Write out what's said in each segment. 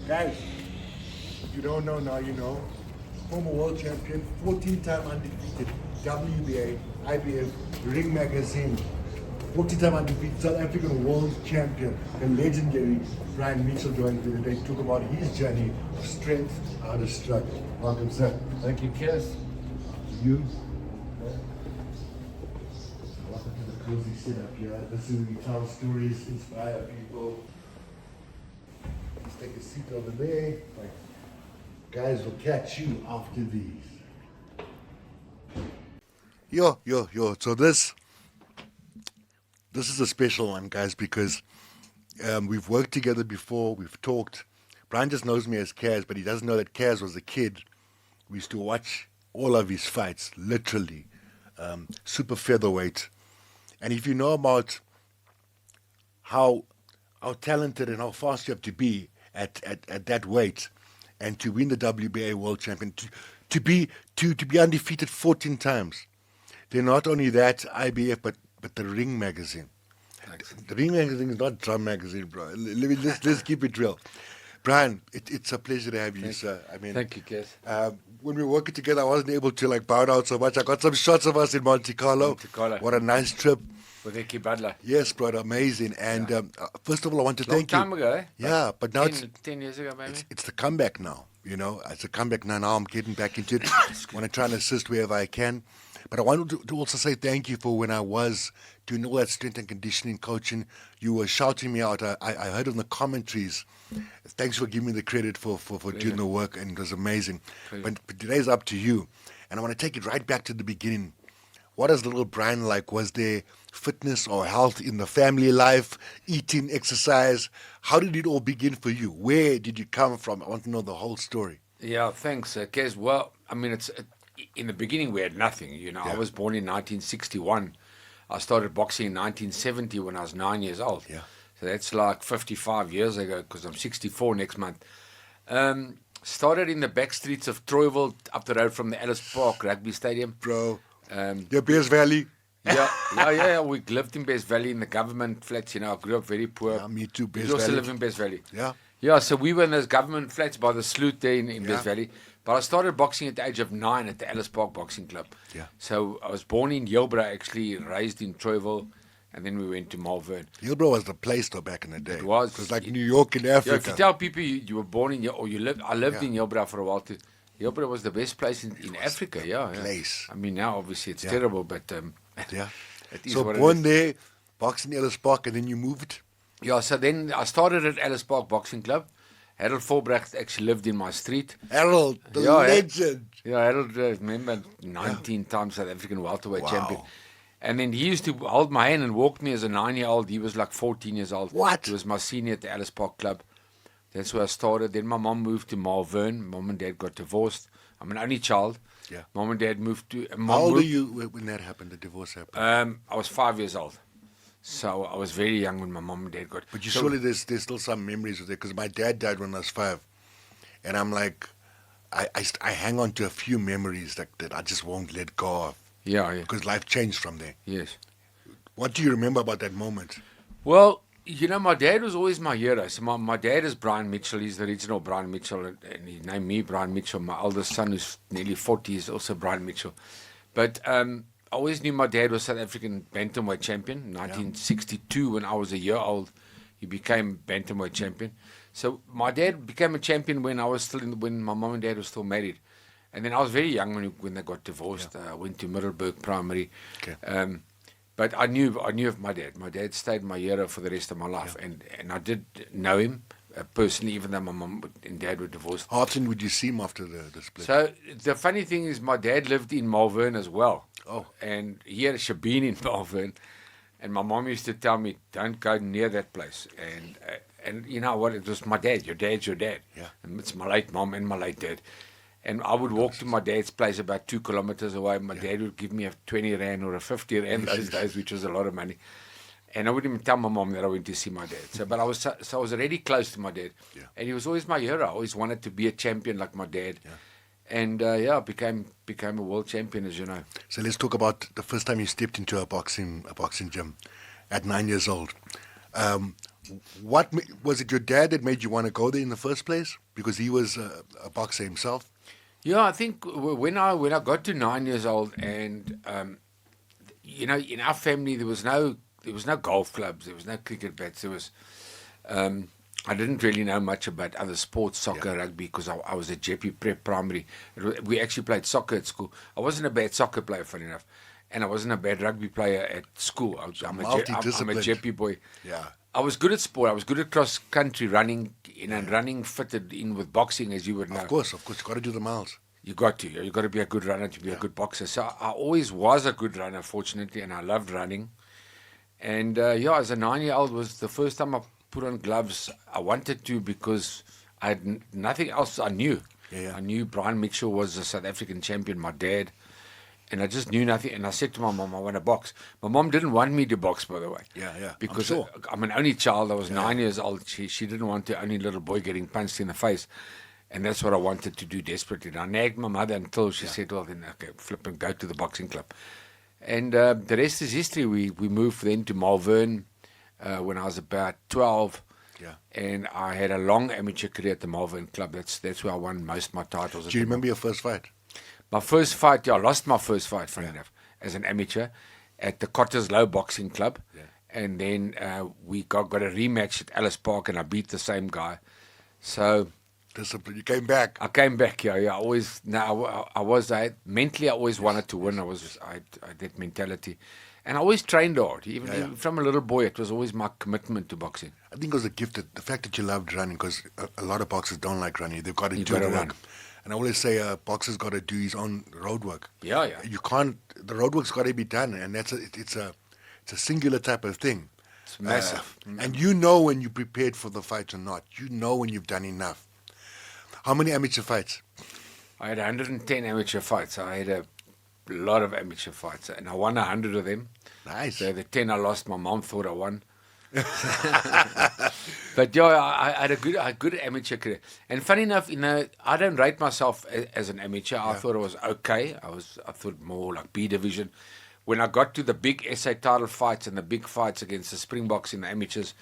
Guys, if you don't know now, you know. Former world champion, 14-time undefeated, WBA, IBF, Ring Magazine, 14-time undefeated South African world champion, the legendary Brian Mitchell joined me today to talk about his journey of strength out of struggle. Welcome, sir. Thank you, Kes. You. Welcome to the cozy setup here. This is where we tell stories, inspire people. Let's take a seat over there. Guys will catch you after these. Yo. So this is a special one, guys, because we've worked together before. We've talked. Brian just knows me as Kaz, but he doesn't know that Kaz was a kid. We used to watch all of his fights, literally, super featherweight. And if you know about how talented and how fast you have to be at that weight, and to win the WBA World Champion, to be undefeated 14 times. Then not only that, IBF, but the Ring Magazine. Thanks. The Ring Magazine is not Drum Magazine, bro. Let's keep it real. Brian, it's a pleasure to have you, sir. I mean, Thank you, Kes. when we were working together, I wasn't able to bow down so much. I got some shots of us in Monte Carlo. What a nice trip. With Ricky Butler. Yes, brother, amazing. And first of all, I want to thank you. Long time ago, eh? Yeah, but now 10 years ago, maybe. it's the comeback now. You know, it's a comeback now. Now I'm getting back into it. I want to try and assist wherever I can. But I wanted to also say thank you for when I was doing all that strength and conditioning coaching. You were shouting me out. I heard on the commentaries. Thanks for giving me the credit for doing the work, and it was amazing. But today's up to you. And I want to take it right back to the beginning. What is little Brian like? Was there fitness or health in the family life, eating, exercise? How did it all begin for you? Where did you come from? I want to know the whole story. Yeah, thanks, Kes. Well, I mean, in the beginning, we had nothing. You know, I was born in 1961. I started boxing in 1970 when I was 9 years old. Yeah. So that's like 55 years ago, because I'm 64 next month. Started in the back streets of Troyville, up the road from the Ellis Park Rugby Stadium. Bro, your Bears Valley. Yeah. We lived in Bears Valley in the government flats. You know, I grew up very poor. Yeah, me too, Bears You also Valley. live in Bears Valley. Yeah. Yeah, so we were in those government flats by the sloot there in Bears Valley. But I started boxing at the age of 9 at the Ellis Park Boxing Club. Yeah. So I was born in Yilbra, actually, raised in Troyville, and then we went to Malvern. Hillbrow was the place though back in the day. It was. It was like New York in Africa. Yeah, if you tell people you were born in or you lived, I lived in Yilbra for a while too. Yilbra was the best place in Africa. Yeah. Place. I mean, now obviously it's terrible, but Yeah. it is So what born it is. there, boxing Ellis Park, and then you moved. Yeah, so then I started at Ellis Park Boxing Club. Harold Volbrecht actually lived in my street. Harold, the Yeah, legend. Yeah, Harold, remember, 19 times South African welterweight Wow. champion. And then he used to hold my hand and walk me as a 9-year-old. He was like 14 years old. What? He was my senior at the Ellis Park Club. That's where I started. Then my mom moved to Malvern. Mom and dad got divorced. I'm an only child. Yeah. Mom and dad moved to... How old were you when that happened, the divorce happened? I was 5 years old. So I was very young when my mom and dad got... But you so, surely there's still some memories of there, because my dad died when I was 5. And I'm like, I hang on to a few memories that I just won't let go of. Yeah. Because life changed from there. Yes. What do you remember about that moment? Well, you know, my dad was always my hero. So my dad is Brian Mitchell. He's the original Brian Mitchell. And he named me Brian Mitchell. My eldest son, who's nearly 40, is also Brian Mitchell. But I always knew my dad was South African bantamweight champion. 1962, when I was a year old, he became bantamweight champion. So my dad became a champion when I was still when my mom and dad were still married. And then I was very young when they got divorced. I went to Middelburg Primary. Okay. But I knew of my dad. My dad stayed my hero for the rest of my life. And I did know him personally, even though my mom and dad were divorced. How often would you see him after the split? So the funny thing is my dad lived in Malvern as well. Oh. And he had a shebeen in Malvern. And my mom used to tell me, don't go near that place. And you know what? It was my dad. Your dad's your dad. Yeah. And it's my late mom and my late dad. And I would walk to my dad's place about 2 kilometers away. My dad would give me a 20 rand or a 50 rand those days, which was a lot of money. And I wouldn't even tell my mom that I went to see my dad. So, but I was already close to my dad. Yeah. And he was always my hero. I always wanted to be a champion like my dad. Yeah. And became a world champion, as you know. So let's talk about the first time you stepped into a boxing gym at 9 years old. Was it your dad that made you want to go there in the first place? Because he was a boxer himself. Yeah, I think when I got to 9 years old, and in our family there was no golf clubs, there was no cricket bats, there was. I didn't really know much about other sports, soccer, rugby, because I was at Jeppy Prep Primary. We actually played soccer at school. I wasn't a bad soccer player, funny enough, and I wasn't a bad rugby player at school. I'm a Jeppy boy. Yeah. I was good at sport. I was good at cross country running, and running fitted in with boxing, as you would know. Of course, you got to do the miles. You got to be a good runner to be a good boxer. So I always was a good runner, fortunately, and I loved running. And as a 9-year-old was the first time I put on gloves. I wanted to because I had nothing else I knew. Yeah. I knew Brian Mitchell was a South African champion, my dad, and I just knew nothing. And I said to my mom, I want to box. My mom didn't want me to box, by the way. Yeah. Because I'm sure. I'm an only child. I was 9 years old. She didn't want the only little boy getting punched in the face. And that's what I wanted to do desperately. And I nagged my mother until she said, well, then, okay, flip and go to the boxing club. And the rest is history. We moved then to Malvern when I was about 12. Yeah. And I had a long amateur career at the Malvern club. That's where I won most of my titles. Do you remember your first fight? My first fight, I lost my first fight, funny enough, as an amateur at the Cotters Low Boxing Club. Yeah. And then we got a rematch at Ellis Park, and I beat the same guy. So Discipline. You came back. I came back. Yeah. Mentally, I always wanted to win. I had that mentality, and I always trained hard. Even from a little boy, it was always my commitment to boxing. I think it was a gift, the fact that you loved running, because a lot of boxers don't like running. They've got to do the work. And I always say a boxer's got to do his own road work. Yeah. You can't. The road work's got to be done, and it's a singular type of thing. It's massive. And you know when you're prepared for the fight or not. You know when you've done enough. How many amateur fights? I had 110 amateur fights. I had a lot of amateur fights, and I won 100 of them. Nice. So the 10 I lost, my mom thought I won. But I had a good amateur career. And funny enough, I don't rate myself as an amateur. I thought I was okay. I thought more like B division. When I got to the big SA title fights and the big fights against the Springboks in the amateurs,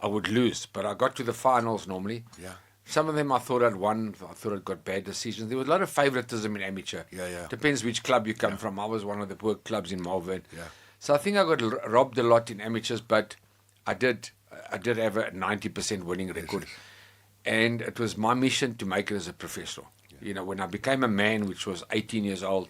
I would lose. But I got to the finals normally. Yeah. Some of them I thought I'd won. I thought I'd got bad decisions. There was a lot of favoritism in amateur. Yeah. Depends which club you come from. I was one of the poor clubs in Malvern. Yeah. So I think I got robbed a lot in amateurs, but I did have a 90% winning record. Yes. And it was my mission to make it as a professional. Yeah. When I became a man, which was 18 years old,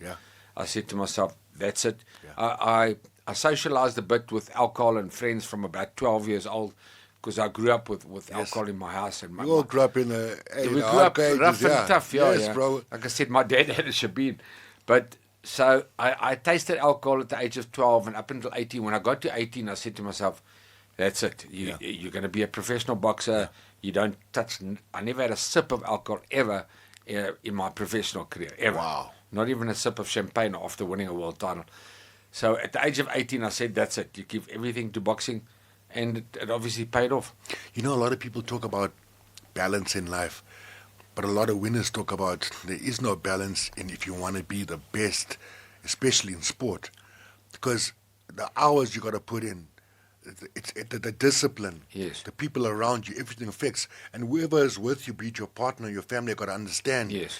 I said to myself, that's it. Yeah. I socialized a bit with alcohol and friends from about 12 years old, because I grew up with alcohol in my house. And we all grew up in the we grew up rough and tough, bro. Like I said, my dad had a shebeen. But so I tasted alcohol at the age of 12, and up until 18. When I got to 18, I said to myself, that's it. You're going to be a professional boxer. Yeah. You don't touch. I never had a sip of alcohol ever in my professional career, ever. Wow. Not even a sip of champagne after winning a world title. So at the age of 18, I said, that's it. You give everything to boxing. And it obviously paid off. A lot of people talk about balance in life, but a lot of winners talk about there is no balance in if you want to be the best, especially in sport, because the hours you got to put in, it's the discipline, the people around you, everything affects. And whoever is with you, be it your partner, your family, got to understand. Yes.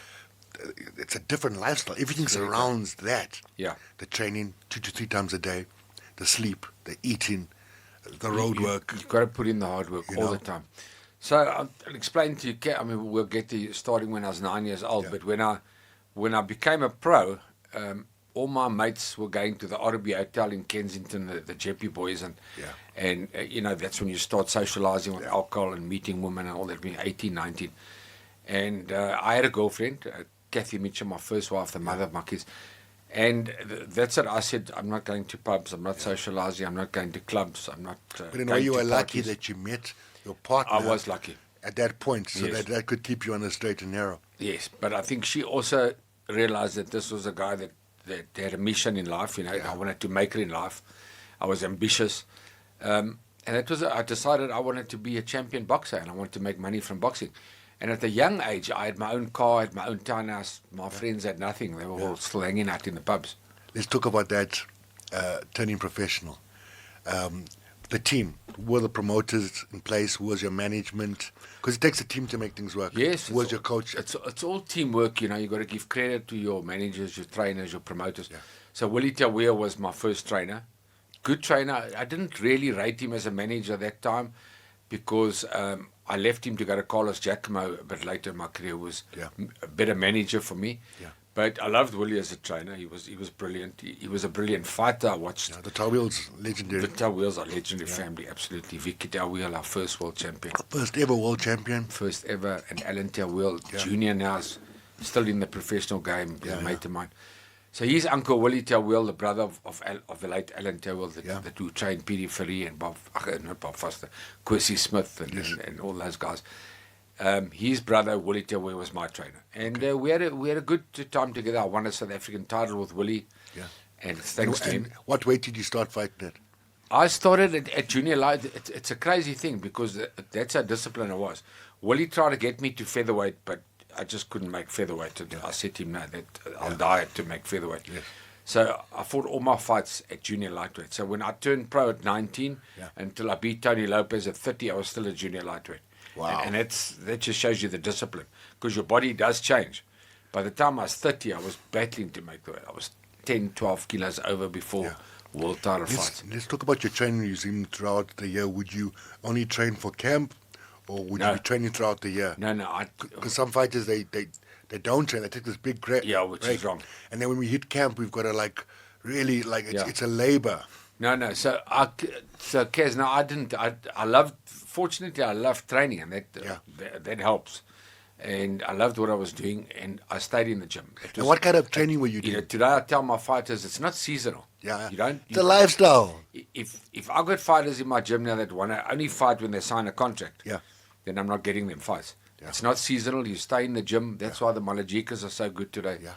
It's a different lifestyle. Everything surrounds that. Yeah. The training 2 to 3 times a day, the sleep, the eating, the road work. You've got to put in the hard work all the time. So I'll explain to you. We'll get to starting when I was 9 years old. But when I became a pro, all my mates were going to the RB Hotel in Kensington, the Jeppy boys, and that's when you start socializing with alcohol and meeting women and all that. Being 18, 19, and I had a girlfriend, Kathy Mitchell, my first wife, the mother of my kids. And that's it. I said, I'm not going to pubs. I'm not socializing. I'm not going to clubs. I'm not. But in a way, you were lucky that you met your partner. I was lucky at that point, so that could keep you on the straight and narrow. Yes, but I think she also realized that this was a guy that had a mission in life. I wanted to make it in life. I was ambitious, and that was. I decided I wanted to be a champion boxer, and I wanted to make money from boxing. And at a young age, I had my own car, I had my own townhouse. My friends had nothing. They were all still hanging out in the pubs. Let's talk about that, turning professional. the team? Who were the promoters in place? Who was your management? Because it takes a team to make things work. Yes. Who was your coach? It's all teamwork, you know. You got to give credit to your managers, your trainers, your promoters. Yeah. So Willie Tawea was my first trainer. Good trainer. I didn't really rate him as a manager that time because I left him to go to Carlos Giacomo a bit later in my career. Was Yeah. a better manager for me. Yeah. But I loved Willie as a trainer. He was brilliant. He was a brilliant fighter. I watched. The Tawils, legendary. The Tawils are legendary family, absolutely. Vicky Tawil, our first world champion. First ever world champion. First ever, and Alan Tawil, Yeah. junior now, is still in the professional game, Yeah, a mate of mine. So he's Uncle Willie Tawil, the brother of the late Alan Tawil, that who trained Petey Ferrie and not Bob Foster, Quincy Smith and all those guys. His brother, Willie Tawil, was my trainer. And we had a good time together. I won a South African title with Willie. Yeah. And thanks to him. What weight did you start fighting at? I started at junior light. It's a crazy thing because that's how disciplined I was. Willie tried to get me to featherweight, but I just couldn't make featherweight. I said to him, no, I'll die to make featherweight. Yes. So I fought all my fights at junior lightweight. So when I turned pro at 19, until I beat Tony Lopez at 30, I was still a junior lightweight. Wow. And that just shows you the discipline because your body does change. By the time I was 30, I was battling to make the weight. I was 10, 12 kilos over before world title fights. Let's talk about your training regime throughout the year. Would you only train for camp, or would you be training throughout the year? No. Because some fighters they don't train. They take this big break. Yeah, which is wrong. And then when we hit camp, we've got to really it's a labor. No. So Kaz, no, I didn't. Fortunately, I loved training, and that helps. And I loved what I was doing, and I stayed in the gym. And what kind of training were you doing? Today I tell my fighters it's not seasonal. Yeah. You don't. It's a lifestyle. If I got fighters in my gym now that want to only fight when they sign a contract, Yeah. then I'm not getting them fights. Yeah. It's not seasonal. You stay in the gym. That's why the Malajikas are so good today. Yeah.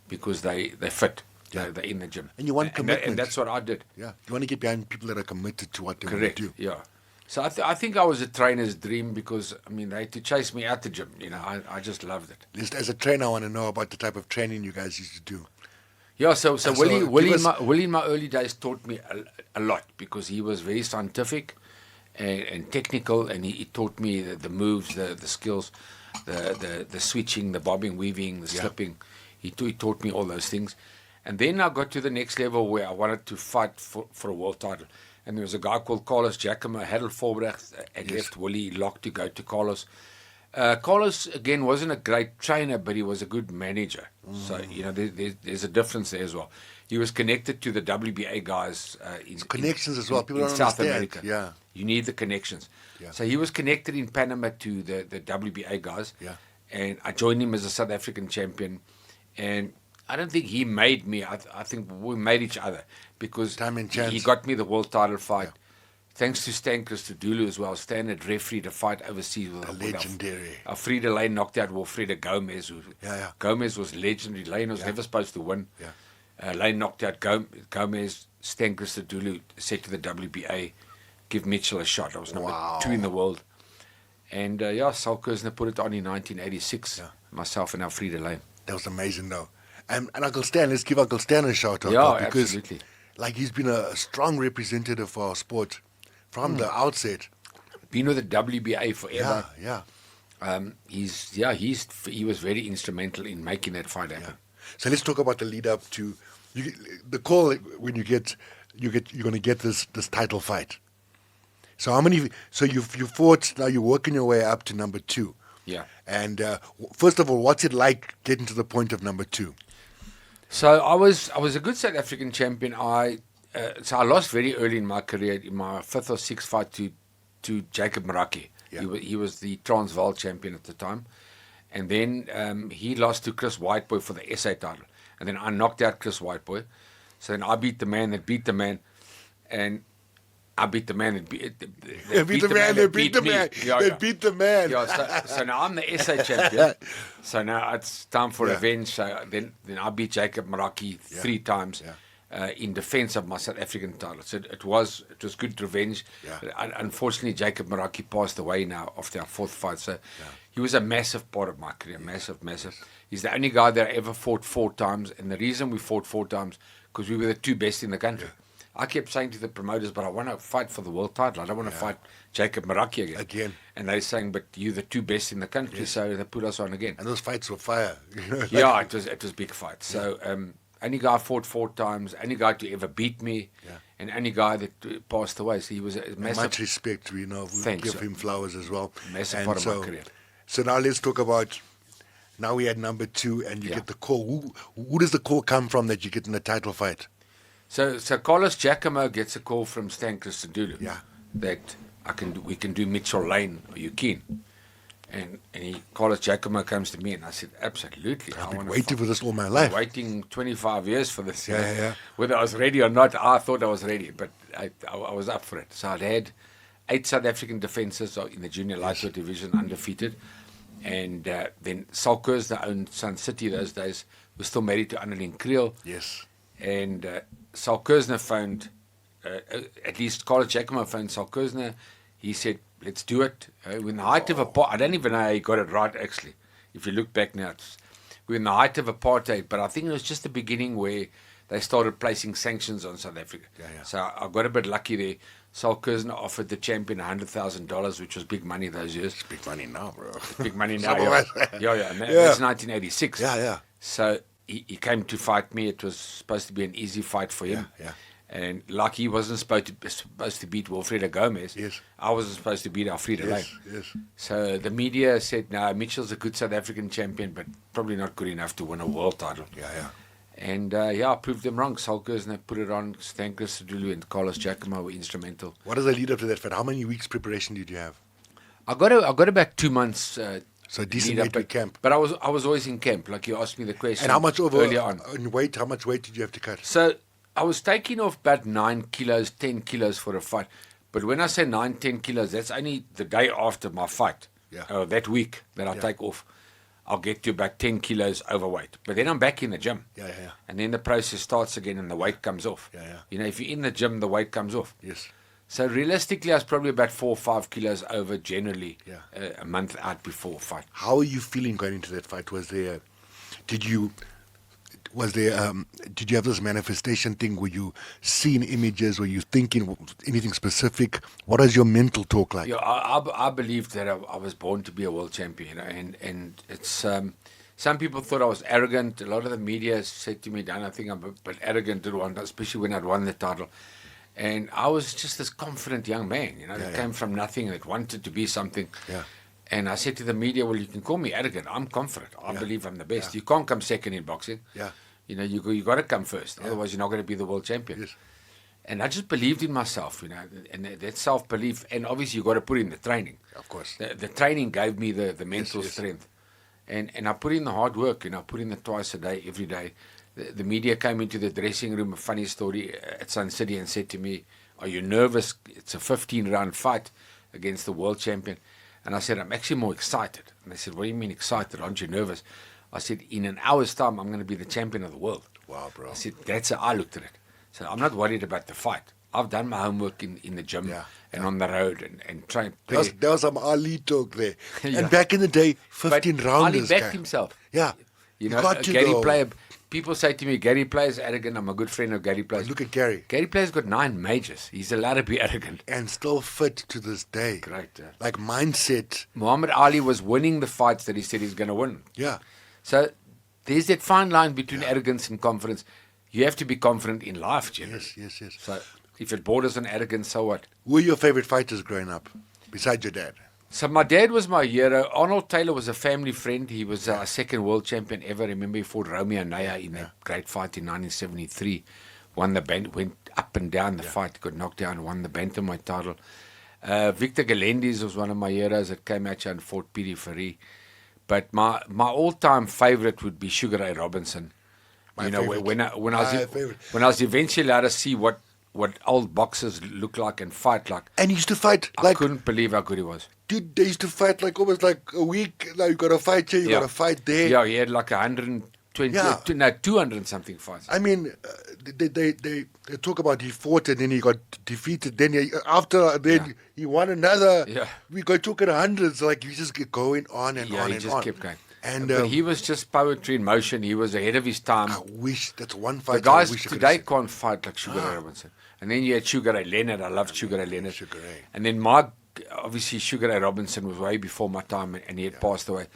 Because they fit. Yeah. They're in the gym. And you want commitment. And that's what I did. Yeah. You want to get behind people that are committed to what they Correct. want to do. Yeah. So I think I was a trainer's dream because, I mean, they had to chase me out the gym. You know, I just loved it. Just as a trainer, I want to know about the type of training you guys used to do. Yeah, so Willie in my early days taught me a lot because he was very scientific and technical, and he taught me the moves, the skills, the switching, the bobbing, weaving, the slipping. He taught me all those things. And then I got to the next level where I wanted to fight for a world title. And there was a guy called Carlos Giacomo, Harold Vorbrecht, had left Willie locked to go to Carlos. Carlos, again, wasn't a great trainer, but he was a good manager. So, you know, there's a difference there as well. He was connected to the WBA guys. Connections as well. People in don't South understand. America. Yeah. You need the connections. Yeah. So he was connected in Panama to the WBA guys. Yeah. And I joined him as a South African champion. And I don't think he made me. I think we made each other because Time and chance. he got me the world title fight. Thanks to Stan Christodoulou as well. Stan had refereed a fight overseas with Legendary. Alfredo Lane knocked out Wilfredo Gomez. Gomez was legendary. Lane was never supposed to win. Yeah. Lane knocked out Gomez. Stan Christodoulou said to the WBA, give Mitchell a shot. I was number 2 in the world. And Saul Kersner put it on in 1986. Myself and Alfredo Lane. That was amazing, though. And Uncle Stan, let's give Uncle Stan a shout out. Yeah, because, absolutely. he's been a strong representative for our sport from the outset. Been with the WBA forever. Yeah. He was very instrumental in making that fight happen. So let's talk about the lead up to the call when you're going to get this title fight. So how many? So you fought. Now you're working your way up to number 2. Yeah. And first of all, what's it like getting to the point of number 2? So I was a good South African champion. So I lost very early in my career, in my 5th or 6th fight to Jacob Maraki. Yeah. He was the Transvaal champion at the time. And then he lost to Chris Whiteboy for the SA title. And then I knocked out Chris Whiteboy. So then I beat the man that beat the man. And I beat the man that beat the man. Yeah, so now I'm the SA champion. So now it's time for revenge. So then I beat Jacob Maraki 3 times in defense of my South African title. So it was good revenge. Yeah. Unfortunately, Jacob Maraki passed away now after our 4th fight. So he was a massive part of my career, massive. He's the only guy that I ever fought 4 times. And the reason we fought 4 times, because we were the 2 best in the country. I kept saying to the promoters, but I want to fight for the world title. I don't want to fight Jacob Maraki again. And they're saying, but you're the 2 best in the country, so they put us on again. And those fights were fire. Yeah, it was big fights. So only guy fought 4 times, only guy to ever beat me, and only guy that passed away. So he was a massive. Much respect, we give him flowers as well. Massive part of my career. So now let's talk about. Now we had number 2, and you get the call. Who does the call come from that you get in the title fight? So Carlos Giacomo gets a call from Stan Christodoulou. Yeah. That we can do Mitchell Lane. Are you keen? And Carlos Giacomo comes to me, and I said, absolutely. I've been waiting for this all my life. Waiting 25 years for this. Yeah. Whether I was ready or not, I thought I was ready, but I was up for it. So I'd had 8 South African defences in the junior lightweight division, undefeated. And then Saul Kersner owned Sun City those days, was still married to Annelien Kriel. Yes. And Saul Kersner phoned, at least Carlos Giacomo phoned Saul Kersner. He said, let's do it. We're in the height of apartheid. I don't even know how he got it right, actually. If you look back now, we're in the height of apartheid, but I think it was just the beginning where they started placing sanctions on South Africa. Yeah. So I got a bit lucky there. Saul Kersner offered the champion $100,000, which was big money those years. It's big money now, bro. It's big money now. Yeah. And that's 1986. Yeah. So he came to fight me. It was supposed to be an easy fight for him. Yeah. And like he wasn't supposed to beat Wilfredo Gomez, yes. I wasn't supposed to beat Alfredo Lane. Yes. So the media said, no, Mitchell's a good South African champion, but probably not good enough to win a world title. Yeah. And I proved them wrong. Saul Kersner put it on. Stan Christodoulou and Carlos Giacomo were instrumental. What does the lead up to that fight? How many weeks preparation did you have? I got about 2 months. So decent weight with camp. But I was always in camp. Like you asked me the question. And how much earlier on? In weight? How much weight did you have to cut? So I was taking off about 9 kilos, 10 kilos for a fight. But when I say 9, 10 kilos, that's only the day after my fight. Yeah. That week that I take off. I'll get to about 10 kilos overweight. But then I'm back in the gym. Yeah. And then the process starts again and the weight comes off. Yeah. You know, if you're in the gym, the weight comes off. Yes. So realistically, I was probably about 4 or 5 kilos over generally Yeah. a month out before a fight. How are you feeling going into that fight? Did you have this manifestation thing? Were you seeing images? Were you thinking anything specific? What is your mental talk like? Yeah, I believed that I was born to be a world champion, you know, and it's some people thought I was arrogant. A lot of the media said to me, Dan, I think I'm a bit arrogant to one, especially when I'd won the title. And I was just this confident young man, you know, that came from nothing, that wanted to be something. Yeah. And I said to the media, well, you can call me arrogant. I'm confident. I believe I'm the best. You can't come second in boxing. Yeah. You know, you got to come first. Otherwise, you're not going to be the world champion. Yes. And I just believed in myself, you know, and that self-belief. And obviously, you got to put in the training. Of course. The training gave me the mental strength. And I put in the hard work, you know, I put in the twice a day, every day. The media came into the dressing room, a funny story, at Sun City and said to me, are you nervous? It's a 15-round fight against the world champion. And I said, I'm actually more excited. And they said, what do you mean excited? Aren't you nervous? I said, in an hour's time, I'm going to be the champion of the world. Wow, bro. I said, that's how I looked at it. So I'm not worried about the fight. I've done my homework in the gym and on the road and trying to play. There was some Ali talk there. Yeah. And back in the day, 15 But rounders. Ali backed himself. Yeah. You know, got to Gary go. Player. People say to me, Gary Player's arrogant. I'm a good friend of Gary Player. Look at Gary. Gary Player's got 9 majors. He's allowed to be arrogant. And still fit to this day. Great. Like mindset. Muhammad Ali was winning the fights that he said he's going to win. Yeah. So there's that fine line between arrogance and confidence. You have to be confident in life, generally. Yes. So if it borders on arrogance, so what? Who were your favorite fighters growing up, besides your dad? So my dad was my hero. Arnold Taylor was a family friend. He was our second world champion ever. I remember he fought Romeo Naya in that great fight in 1973. Won the went up and down the fight, got knocked down, won the bantamweight title. Victor Galendis was one of my heroes that came at you and fought Piri Fari. But my all-time favorite would be Sugar Ray Robinson. Favorite. When I was eventually allowed to see what old boxers look like and fight like. And he used to fight I couldn't believe how good he was. Dude, they used to fight like almost like a week. Now you got to fight here, you got to fight there. Yeah, he had like 200 and something fights. I mean, they talk about he fought and then he got defeated. Then he won another. Yeah. We got talking hundreds. Like you just get going on and on he and just on. kept going. And but he was just poetry in motion. He was ahead of his time. I wish that's one fight. The guys I wish I could today have can't fight like Sugar Ray Robinson. And then you had Sugar Ray Leonard. I loved Sugar Ray Leonard. Sugar Ray. And then obviously Sugar Ray Robinson was way before my time, and he had passed away.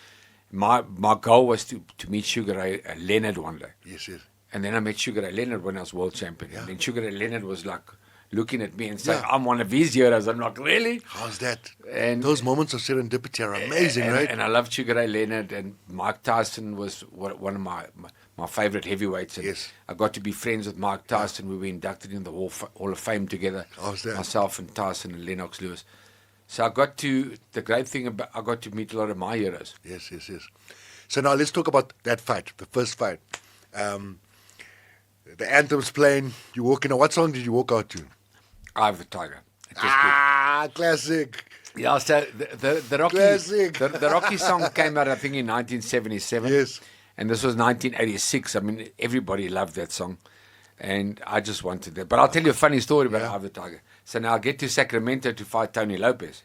My goal was to meet Sugar Ray Leonard one day. Yes. And then I met Sugar Ray Leonard when I was world champion. Yeah. And then Sugar Ray Leonard was like looking at me and saying, Yeah. I'm one of his heroes. I'm like, really? How's that? And Those moments of serendipity are amazing, right? And I loved Sugar Ray Leonard, and Mike Tyson was one of my favorite heavyweights. And Yes. I got to be friends with Mike Tyson. We were inducted in the Hall of Fame together. How's that? Myself and Tyson and Lennox Lewis. So the great thing about, I got to meet a lot of my heroes. Yes. So now let's talk about that fight, the first fight. The anthem's playing. You walk in. What song did you walk out to? Eye of the Tiger. It was Classic. good. Yeah, so the Rocky Classic. the Rocky song came out, I think, in 1977. Yes. And this was 1986. I mean, everybody loved that song. And I just wanted that. But I'll tell you a funny story about Eye of the Tiger. So now I get to Sacramento to fight Tony Lopez.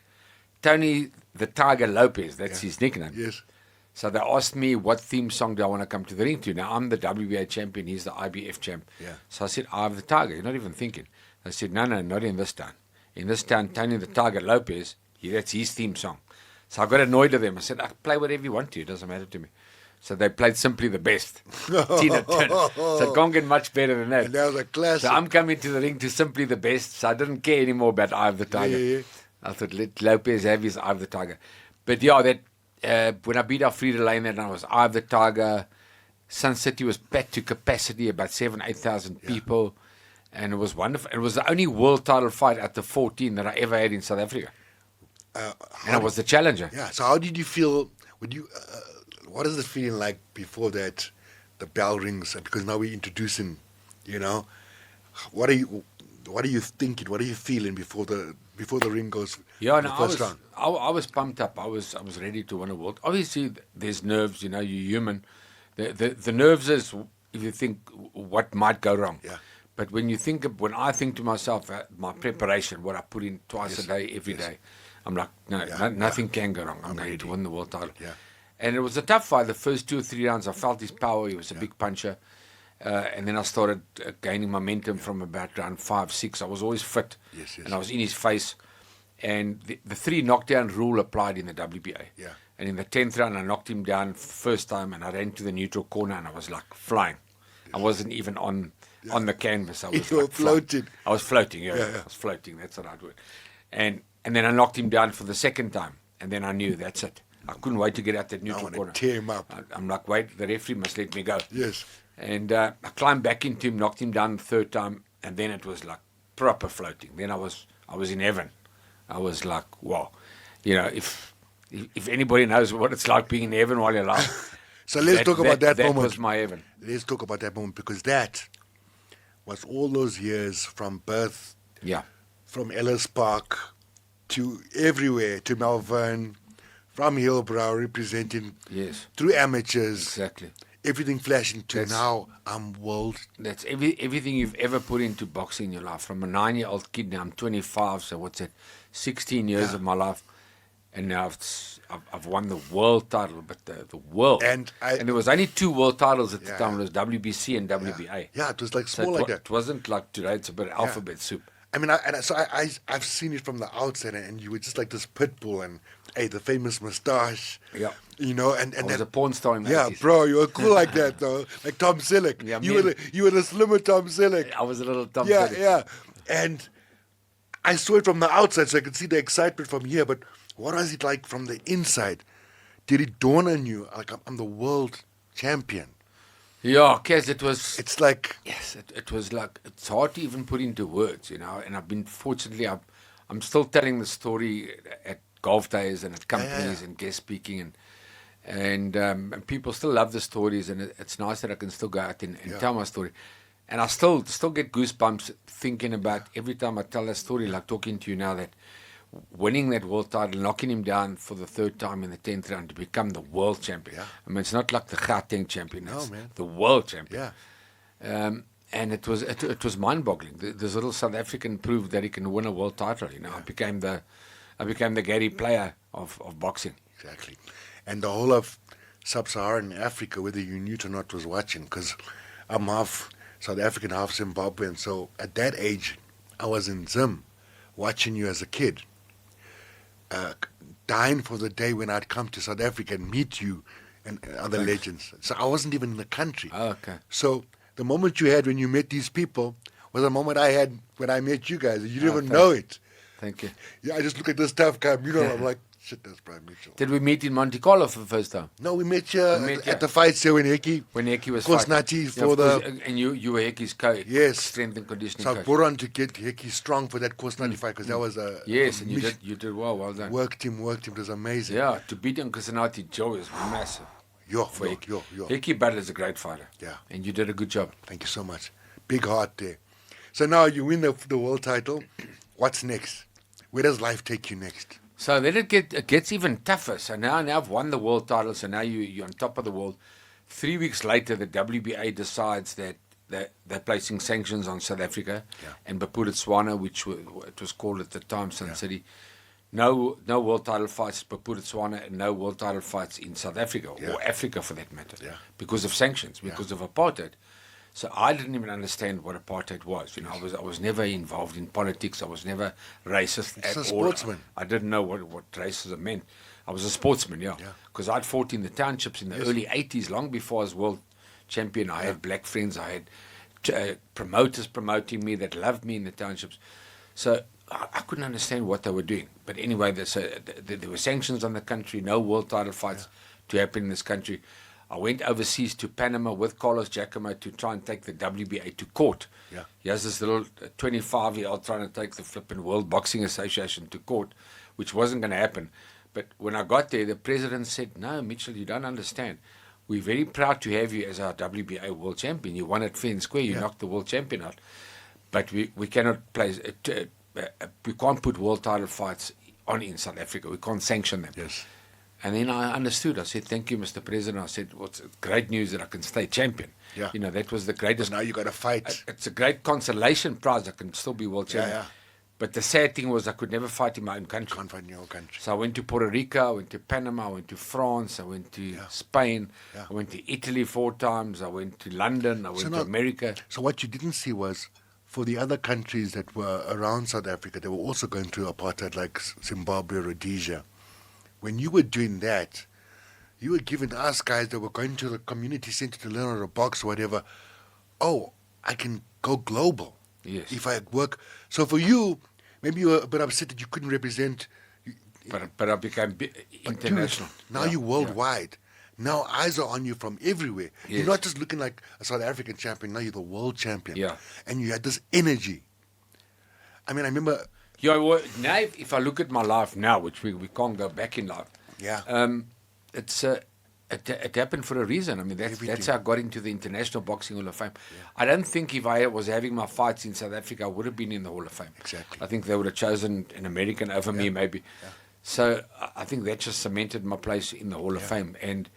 Tony the Tiger Lopez, that's his nickname. Yes. So they asked me, what theme song do I want to come to the ring to? Now, I'm the WBA champion. He's the IBF champ. Yeah. So I said, Eye of the Tiger. You're not even thinking. I said, no, not in this town. In this town, Tony the Tiger Lopez, that's his theme song. So I got annoyed with them. I said, play whatever you want to. It doesn't matter to me. So they played Simply the Best. Tina Turner. So it can't get much better than that. And that was a classic. So I'm coming to the ring to Simply the Best. So I didn't care anymore about Eye of the Tiger. Yeah. I thought, let Lopez have his Eye of the Tiger. But yeah, when I beat Alfredo Lane, then I was Eye of the Tiger. Sun City was packed to capacity, about 8,000 people. And it was wonderful. It was the only world title fight at the 14 that I ever had in South Africa. And I was the challenger. Yeah. So how did you feel? What is the feeling like before that? The bell rings, because now we're introducing. What are you thinking? What are you feeling before the ring goes? Yeah, the no, first round. I was pumped up. I was ready to win a world. Obviously, there's nerves. You're human. The nerves is if you think what might go wrong. Yeah. But when I think to myself, my preparation, what I put in twice a day, every day, I'm like, nothing can go wrong. I'm going to win the world title. Yeah. And it was a tough fight. The first 2 or 3 rounds, I felt his power. He was a big puncher. And then I started gaining momentum from about round 5, 6. I was always fit. Yes. And I was in his face. And the 3 knockdown rule applied in the WBA. Yeah. And in the 10th round, I knocked him down first time, and I ran to the neutral corner, and I was like flying. I wasn't even on the canvas. I was You were like flying. floating. I was floating, yeah. Yeah. I was floating. That's what I'd do. And then I knocked him down for the second time, and then I knew that's it. I couldn't wait to get out that neutral want to corner. tear him up. I'm like, wait, the referee must let me go. Yes. And I climbed back into him, knocked him down the third time, and then it was like proper floating. Then I was in heaven. I was like, wow. If anybody knows what it's like being in heaven while you're alive. So let's talk about that moment. That was my heaven. Let's talk about that moment, because that was all those years from birth, Yeah. from Ellis Park to everywhere, to Melbourne, from Hillbrow, representing Yes. through amateurs, Exactly. everything flashing to That's- now I'm world. That's everything you've ever put into boxing in your life. From a 9-year-old kid, now I'm 25, so what's it? 16 years of my life. And now I've won the world title, but the world. And there was only 2 world titles at the Yeah. time. It was WBC and WBA. Yeah, it was like So small like that. it wasn't like today. It's a bit of alphabet soup. I mean, I've seen it from the outside, and you were just like this pit bull, and the famous moustache. Yeah. And I was a porn star in the Yeah, 80s. bro, you were cool like that though, like Tom Selleck. Yeah, you were the slimmer Tom Selleck. I was a little dumb. Yeah. And I saw it from the outside, so I could see the excitement from here. But what was it like from the inside? Did it dawn on you like I'm the world champion? Yeah, Kez, it was. It's like It was like, it's hard to even put into words, And I've been, fortunately, I'm still telling the story at golf days and at companies and guest speaking, and people still love the stories, and it's nice that I can still go out and tell my story. And I still get goosebumps thinking about every time I tell that story, like talking to you now, that winning that world title, knocking him down for the 3rd time in the 10th round to become the world champion. Yeah. I mean, it's not like the Gauteng champion, it's man. the world champion. Yeah. And it was mind-boggling. This little South African proved that he can win a world title. I became the Gary Player of boxing. Exactly. And the whole of sub-Saharan Africa, whether you knew it or not, was watching, because I'm half South African, half Zimbabwean. So at that age, I was in Zim watching you as a kid, dying for the day when I'd come to South Africa and meet you and other legends. So I wasn't even in the country. Oh, okay. So the moment you had when you met these people was the moment I had when I met you guys. You didn't even thanks. know it. Thank you. Yeah, I just look at this tough guy, I'm like, shit, that's Brian Mitchell. Did we meet in Monte Carlo for the first time? No, we met you met at the fight there when Heki was course fighting. Nati for And you were Heki's coach. Yes. Strength and conditioning So I coach. brought on to get Heki strong for that course 95 because that was a Yes, a and you did well done. worked him. It was amazing. Yeah, to beat Nkosinati Joe is massive. Yo. Heki Battle is a great fighter. Yeah. And you did a good job. Thank you so much. Big heart there. So now you win the world title. What's next? Where does life take you next? So then it gets even tougher. So now I've won the world title. So now you're on top of the world. 3 weeks later, the WBA decides that they're placing sanctions on South Africa and Bophuthatswana, which it was called at the time Sun City. No world title fights in Bophuthatswana and no world title fights in South Africa or Africa for that matter, because of sanctions, because of apartheid. So I didn't even understand what apartheid was. You know, I was never involved in politics. I was never racist at all. Sportsman. I didn't know what racism meant. I was a sportsman, because I'd fought in the townships in the early 80s, long before I was world champion. I had black friends. I had promoters promoting me that loved me in the townships. So I couldn't understand what they were doing. But anyway, there were sanctions on the country, no world title fights to happen in this country. I went overseas to Panama with Carlos Giacomo to try and take the WBA to court. Yeah. He has this little 25-year-old trying to take the flipping World Boxing Association to court, which wasn't going to happen. But when I got there, the president said, "No, Mitchell, you don't understand. We're very proud to have you as our WBA world champion. You won at fair and square. You knocked the world champion out. But we cannot place we can't put world title fights on in South Africa. We can't sanction them." Yes. And then I understood. I said, "Thank you, Mr. President." I said, "Well, it's great news that I can stay champion." Yeah. You know, that was the greatest. Now you got to fight. It's a great consolation prize. I can still be world champion. Yeah. But the sad thing was I could never fight in my own country. Can't fight in your own country. So I went to Puerto Rico, I went to Panama, I went to France, I went to Spain, I went to Italy 4 times, I went to London, I went to America. So what you didn't see was, for the other countries that were around South Africa, they were also going through apartheid, like Zimbabwe, Rhodesia. When you were doing that, you were giving us guys that were going to the community center to learn how to box or whatever, oh, I can go global. Yes. If I work. So for you, maybe you were a bit upset that you couldn't represent. But I became international. Dude, now you're worldwide. Now eyes are on you from everywhere. Yes. You're not just looking like a South African champion. Now you're the world champion. Yeah. And you had this energy. I mean, I remember. Yeah, well, now if I look at my life now, which we can't go back in life, it's it happened for a reason. I mean, that's how I got into the International Boxing Hall of Fame. Yeah. I don't think if I was having my fights in South Africa, I would have been in the Hall of Fame. Exactly. I think they would have chosen an American over me, maybe. Yeah. So I think that just cemented my place in the Hall of Fame. And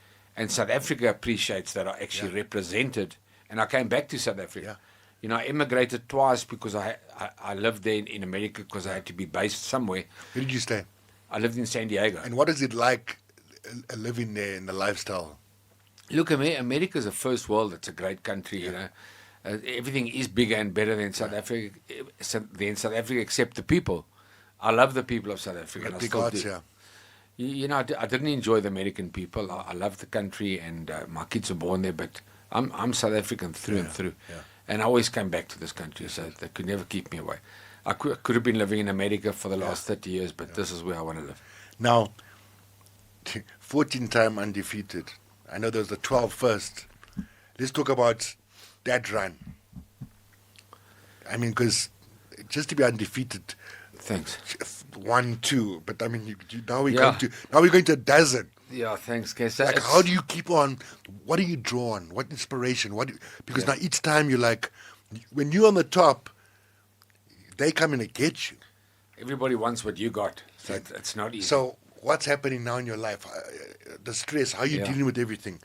South Africa appreciates that I actually represented, and I came back to South Africa. Yeah. You know, I immigrated twice because I lived there in America because I had to be based somewhere. Where did you stay? I lived in San Diego. And what is it like living there in the lifestyle? Look, America is a first world. It's a great country, you know. Everything is bigger and better than South Africa, except the people. I love the people of South Africa. And I still do. You know, I didn't enjoy the American people. I love the country, and my kids were born there, but I'm South African through and through. Yeah. And I always came back to this country, so they could never keep me away. I could have been living in America for the last 30 years, but this is where I want to live. Now, 14-time undefeated. I know there was the 12 first. Let's talk about that run. I mean, because just to be undefeated. Thanks. 1-2, but I mean, now we're going to a dozen. Yeah, thanks, Kes. Like, how do you keep on? What do you draw on? What inspiration? Because now each time you're like, when you're on the top, they come in and get you. Everybody wants what you got, so it's not easy. So what's happening now in your life? The stress, how are you dealing with everything?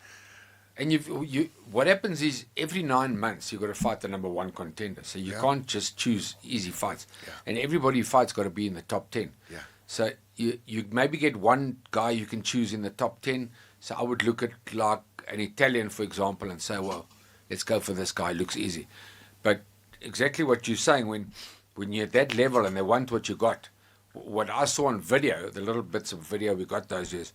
And what happens is every 9 months you've got to fight the number 1 contender. So you can't just choose easy fights. Yeah. And everybody who fights got to be in the top 10. Yeah. So you maybe get one guy you can choose in the top 10. So I would look at like an Italian, for example, and say, well, let's go for this guy. Looks easy. But exactly what you're saying, when when you're at that level and they want what you got. What I saw on video, the little bits of video we got those years,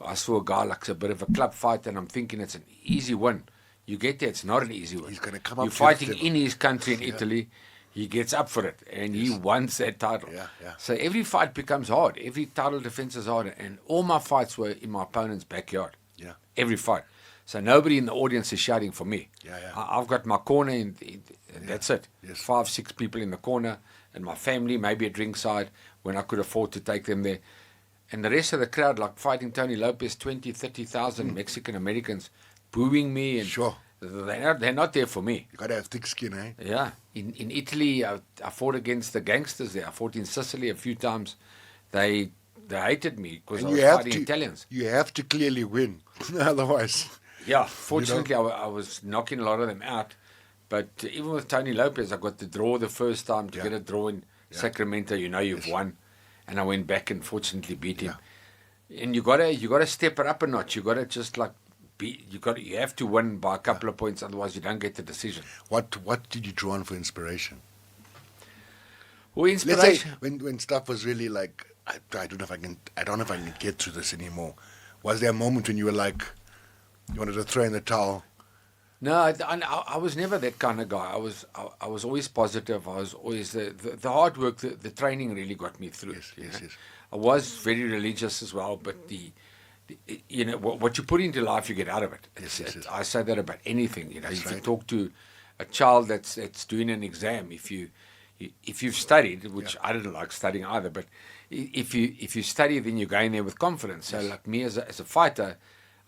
I saw a guy like a bit of a club fight, and I'm thinking it's an easy win. You get there, it's not an easy win. He's going to come up. You're fighting in his country in Italy. He gets up for it, and he wants that title. Yeah, yeah. So every fight becomes hard. Every title defense is hard, and all my fights were in my opponent's backyard. Yeah. Every fight. So nobody in the audience is shouting for me. Yeah, yeah. I've got my corner, and that's it. Yes. 5, 6 people in the corner, and my family, maybe at ringside, when I could afford to take them there. And the rest of the crowd, like fighting Tony Lopez, 20, 30,000 Mexican Americans booing me. And Sure. they're not there for me. You got to have thick skin, eh? Yeah. In Italy, I fought against the gangsters there. I fought in Sicily a few times. They hated me because I And was you have fighting Italians. You have to clearly win. Otherwise. Yeah, fortunately, I was knocking a lot of them out. But even with Tony Lopez, I got the draw the first time to get a draw in Sacramento. You know you've won. And I went back and fortunately beat him. And you gotta step it up a notch. You gotta just like you have to win by a couple of points, otherwise you don't get the decision. What did you draw on for inspiration? Well, Let's say inspiration. when stuff was really like I don't know if I can get through this anymore. Was there a moment when you were like you wanted to throw in the towel? No, I was never that kind of guy. I was always positive. I was always the hard work, the training really got me through. Yes. I was very religious as well, but what you put into life, you get out of it. Yes. I say that about anything. That's if you right. talk to a child that's doing an exam, if you've studied, which I didn't like studying either, but if you study, then you go in there with confidence. So like me as a fighter,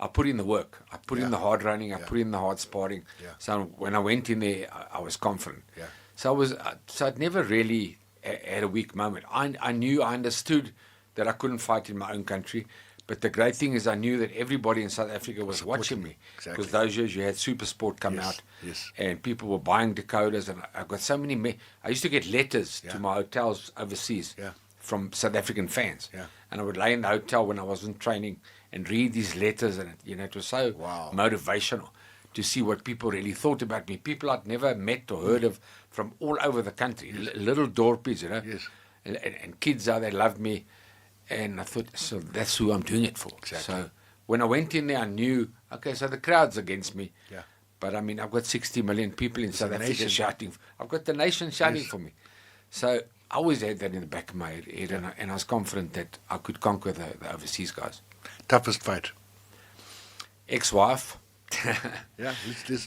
I put in the work. I put in the hard running. I put in the hard sparring. Yeah. So when I went in there, I was confident. Yeah. So I'd never really had a weak moment. I understood that I couldn't fight in my own country. But the great thing is I knew that everybody in South Africa was watching me. Exactly. Because those years you had Super Sport come out. Yes. And people were buying decoders. And I got so many... I used to get letters to my hotels overseas from South African fans. Yeah. And I would lay in the hotel when I wasn't training and read these letters. And it was so motivational to see what people really thought about me. People I'd never met or heard of from all over the country. Little dorpies, Yes. And kids, how they loved me. And I thought, so that's who I'm doing it for. Exactly. So when I went in there, I knew, okay, so the crowd's against me. Yeah. But I mean, I've got 60 million people in South Africa nation. shouting. I've got the nation shouting for me. So I always had that in the back of my head, and I was confident that I could conquer the overseas guys. Toughest fight. Ex-wife. Yeah.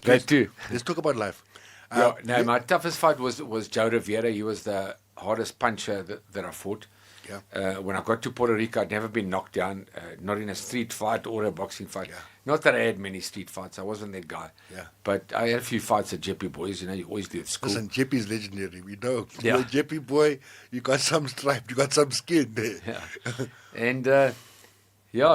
That too. Let's talk about life. My toughest fight was Joe Rivera. He was the hardest puncher that I fought. Yeah. When I got to Puerto Rico, I'd never been knocked down, not in a street fight or a boxing fight. Yeah. Not that I had many street fights. I wasn't that guy. Yeah. But I had a few fights at Jeppy Boys. You always do at school. Listen, Jeppy's legendary. We know. Yeah. You're a Jeppy boy. You got some stripe. You got some skin there. Yeah. And,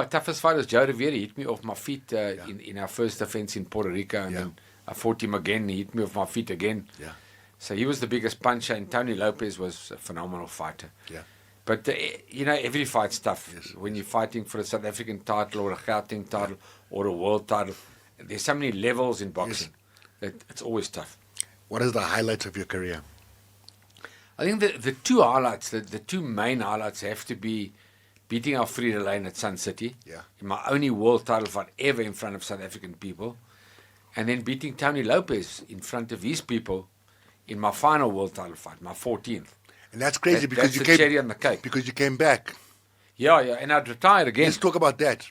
toughest fight was Joe Rivera. He hit me off my feet in our first offense in Puerto Rico. And then I fought him again. He hit me off my feet again. Yeah. So he was the biggest puncher. And Tony Lopez was a phenomenal fighter. Yeah. But, every fight's tough. When you're fighting for a South African title or a Gauteng title or a world title, there's so many levels in boxing that it's always tough. What is the highlight of your career? I think the two highlights, the two main highlights have to be beating Alfredo Lane at Sun City, in my only world title fight ever in front of South African people, and then beating Tony Lopez in front of his people in my final world title fight, my 14th. And that's crazy because that's the cherry on the cake. Because you came back. Yeah, and I'd retired again. Let's talk about that.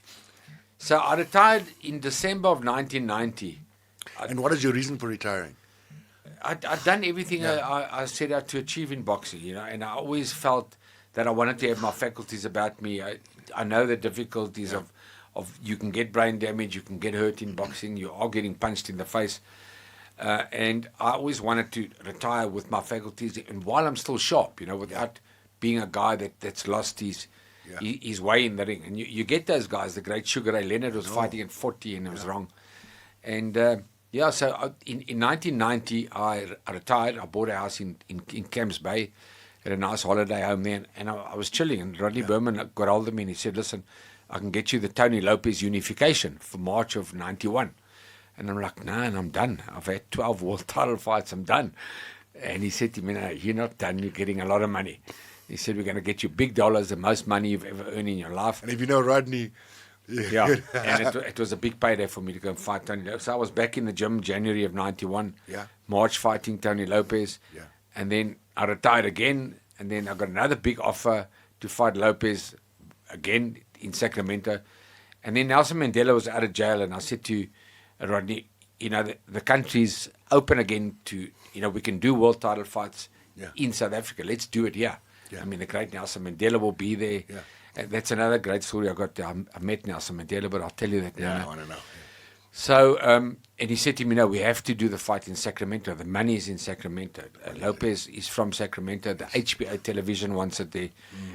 So I retired in December of 1990. And what is your reason for retiring? I'd done everything I set out to achieve in boxing, and I always felt that I wanted to have my faculties about me. I know the difficulties of you can get brain damage, you can get hurt in boxing, you are getting punched in the face. And I always wanted to retire with my faculties, and while I'm still sharp, without being a guy that's lost his way in the ring. And you get those guys, the great Sugar Ray Leonard was fighting at 40 and it was wrong. And so in 1990, I retired. I bought a house in Camps Bay, had a nice holiday home there, and I was chilling. And Rodney Berman got hold of me and he said, listen, I can get you the Tony Lopez unification for March of 91. And I'm like, no, and I'm done. I've had 12 world title fights. I'm done. And he said to me, no, you're not done. You're getting a lot of money. He said, we're going to get you big dollars, the most money you've ever earned in your life. And if you know Rodney, Yeah, and it was a big payday for me to go and fight Tony Lopez. So I was back in the gym January of 91, Yeah. March fighting Tony Lopez. Yeah. And then I retired again, and then I got another big offer to fight Lopez again in Sacramento. And then Nelson Mandela was out of jail, and I said to Rodney, you know, the country's open again to, you know, we can do world title fights in South Africa. Let's do it here. Yeah. I mean, the great Nelson Mandela will be there. Yeah. And that's another great story I got. I met Nelson Mandela, but I'll tell you that now. I want to know. So, and he said to me, no, we have to do the fight in Sacramento. The money is in Sacramento. Lopez is from Sacramento. The HBO television wants it there.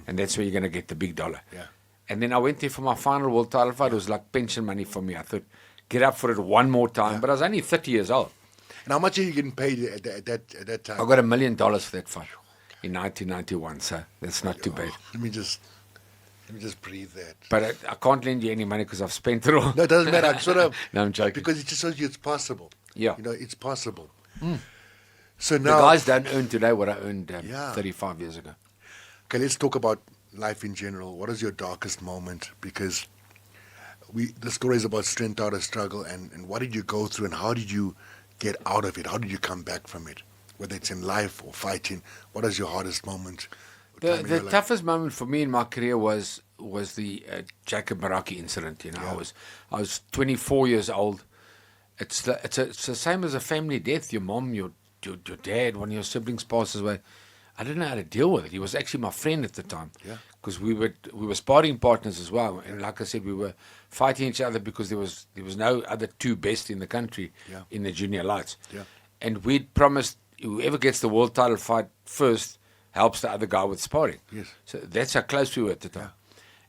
And that's where you're going to get the big dollar. Yeah. And then I went there for my final world title fight. It was like pension money for me. I thought, get up for it one more time. But I was only 30 years old. And how much are you getting paid at that time? I got $1 million for that fight in 1991. So that's not too bad. Let me just breathe that. But I can't lend you any money because I've spent it all. No, it doesn't matter. I'm sort of No, I'm joking. because it just shows you it's possible. Yeah. You know, it's possible. So The now, guys don't earn today what I earned 35 years ago. okay, let's talk about life in general. What is your darkest moment? Because the story is about strength out of struggle, and what did you go through, and how did you get out of it? How did you come back from it? Whether it's in life or fighting, what is your hardest moment? The toughest moment for me in my career was the Jacob Maraki incident. You know, I was 24 years old. It's the same as a family death. Your mom, your dad, one of your siblings passes away. I didn't know how to deal with it. He was actually my friend at the time. Yeah. Because we were sparring partners as well, and like I said, we were fighting each other because there was no other two best in the country in the junior lights. Yeah. And we'd promised whoever gets the world title fight first helps the other guy with sparring. Yes. So that's how close we were at the time.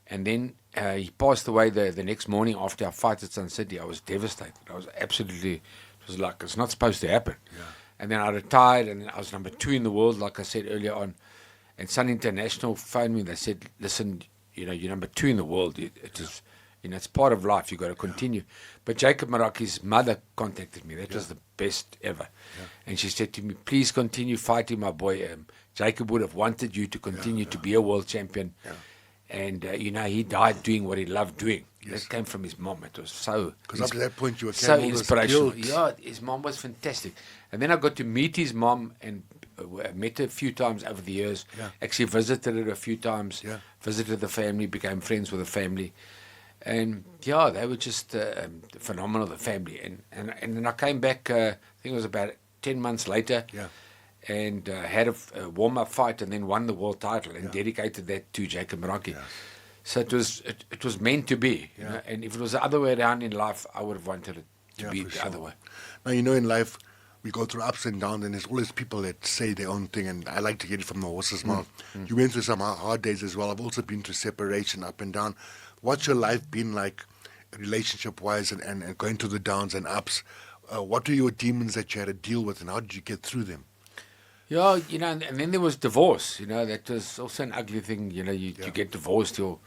And then he passed away the next morning after our fight at Sun City. I was devastated. I was absolutely, it was like, it's not supposed to happen. Yeah. And then I retired, and I was number 2 in the world, like I said earlier on. And Sun International phoned me. They said, listen, you know, you're number 2 in the world. It is, you know, it's part of life. You've got to continue. But Jacob Maraki's mother contacted me. That was the best ever. Yeah. And she said to me, please continue fighting, my boy. Jacob would have wanted you to continue to be a world champion. Yeah. And, you know, he died doing what he loved doing. Yes. That came from his mom. It was so... Because up to that point, you were so inspirational. Yeah, his mom was fantastic. And then I got to meet his mom and met her a few times over the years. Yeah. Actually visited her a few times. Yeah. Visited the family, became friends with the family. And, yeah, they were just phenomenal, the family. And then I came back, I think it was about 10 months later. Yeah. And had a warm-up fight and then won the world title and dedicated that to Jacob Maraki. Yeah. So it was meant to be. You know? And if it was the other way around in life, I would have wanted it to be the other way. Now, you know, in life, we go through ups and downs, and there's always people that say their own thing, and I like to get it from the horse's mouth. You went through some hard days as well. I've also been through separation, up and down. What's your life been like, relationship-wise, and going through the downs and ups? What were your demons that you had to deal with, and how did you get through them? Yeah, you know, and then there was divorce. You know, that was also an ugly thing. You know, you get divorced, you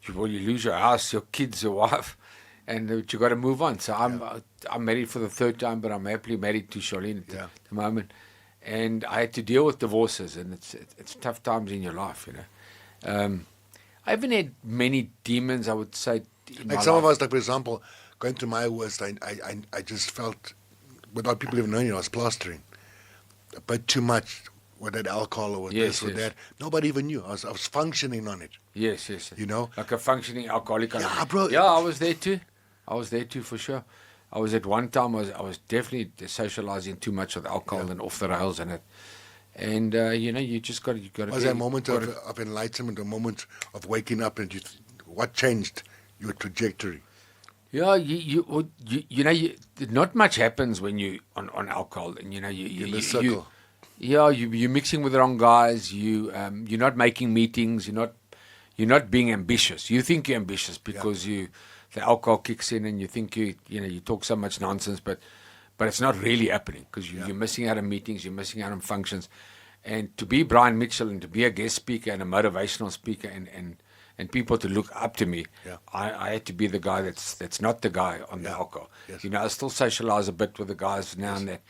lose your house, your kids, your wife, and you got to move on. So I'm married for the 3rd time, but I'm happily married to Charlene at the moment. And I had to deal with divorces, and it's tough times in your life. You know, I haven't had many demons, I would say. Like some of us, like for example, going through my worst, I just felt, without people even knowing, I was plastering. But too much with that alcohol or with this or that. Nobody even knew. I was functioning on it. Yes. You know? Like a functioning alcoholic. Yeah, bro. Yeah, I was there too. For sure. I was at one time, I was definitely socializing too much with alcohol and off the rails and it. And, you know, you just got to... Was there a moment of enlightenment, a moment of waking up, and what changed your trajectory? Yeah, you know, not much happens when you on alcohol, and you know in the circle. You're mixing with the wrong guys. You're not making meetings. You're not being ambitious. You think you're ambitious because the alcohol kicks in, and you think you talk so much nonsense, but it's not really happening because you're missing out on meetings. You're missing out on functions, and to be Brian Mitchell and to be a guest speaker and a motivational speaker and people to look up to me, I had to be the guy that's not the guy on the alcohol. Yes. You know, I still socialize a bit with the guys now and that,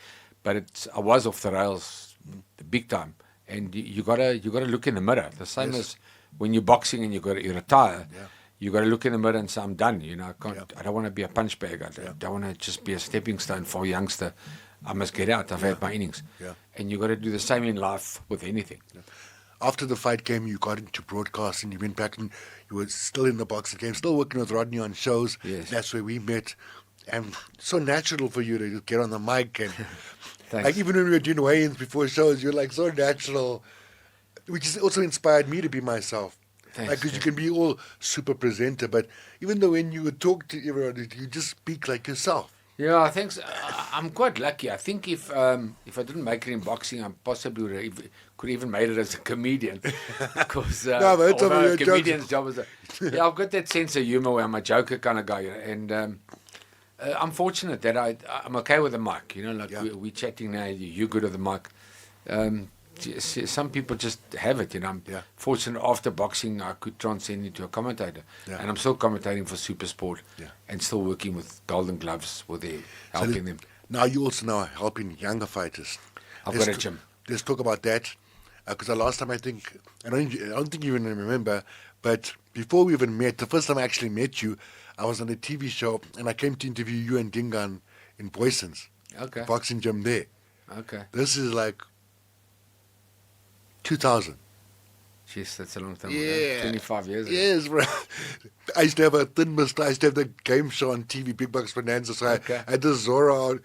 but I was off the rails the big time. And you gotta look in the mirror. The same as when you're boxing and you retire. Yeah. You got to look in the mirror and say, I'm done. I can't. Yeah. I don't want to be a punch bag. I don't want to just be a stepping stone for a youngster. I must get out. I've had my innings. Yeah. And you got to do the same in life with anything. Yeah. After the fight came, you got into broadcasting. You went back and you were still in the boxing game, still working with Rodney on shows. Yes. That's where we met. And so natural for you to get on the mic. And Thanks. like even when we were doing weigh-ins before shows, you're like so natural, which has also inspired me to be myself. Thanks. Like, because you can be all super presenter, but even though when you would talk to everyone, you just speak like yourself. Yeah, I think so. I'm quite lucky. I think if I didn't make it in boxing, I possibly could even made it as a comedian. Because No, but it's although your a comedian's job is I've got that sense of humor where I'm a joker kind of guy, and I'm fortunate that I'm okay with the mic. Like we're chatting now. You're good at the mic. Some people just have it. I'm fortunate after boxing I could transcend into a commentator, and I'm still commentating for Super Sport, and still working with Golden Gloves with helping them. Now you also now helping younger fighters. I've got a gym. Let's talk about that, because the last time I don't think you even remember, but before we even met, the first time I actually met you, I was on a TV show and I came to interview you and Dingan in Boyson's, Okay. boxing gym there. Okay. This is like 2000. Jeez, that's a long time Yeah. ago. 25 years ago. Yes, bro. I used to have a thin mustache. I used to have the game show on TV, Big Bucks Bonanza. So Okay. I had the Zorro on.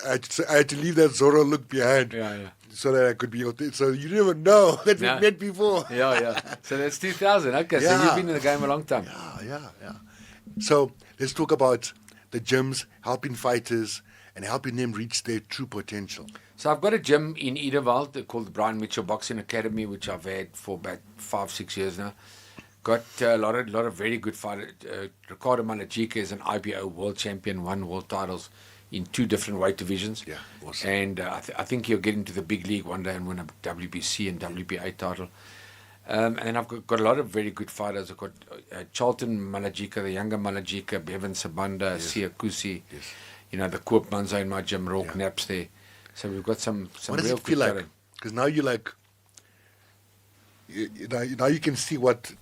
I had to leave that Zorro look behind Yeah. so that I could be authentic. So you didn't even know that we No. met before. Yeah. So that's 2000. Okay, so Yeah. you've been in the game a long time. Yeah. So let's talk about the gyms, helping fighters and helping them reach their true potential. So I've got a gym in Ederveld called the Brian Mitchell Boxing Academy, which I've had for about 5-6 years now. Got a lot of very good fighters. Ricardo Malajika is an IBO world champion, won world titles in 2 different weight divisions. Yeah, awesome. And I think he'll get into the big league one day and win a WBC and WBA title. And then I've got a lot of very good fighters. I've got Charlton Malajika, the younger Malajika, Bevan Sabanda, Sia Kusi, the Koop Manzo in my gym, Rourke Naps there. So we've got some What does real it feel good like? talent. Because now you're like, now you can see what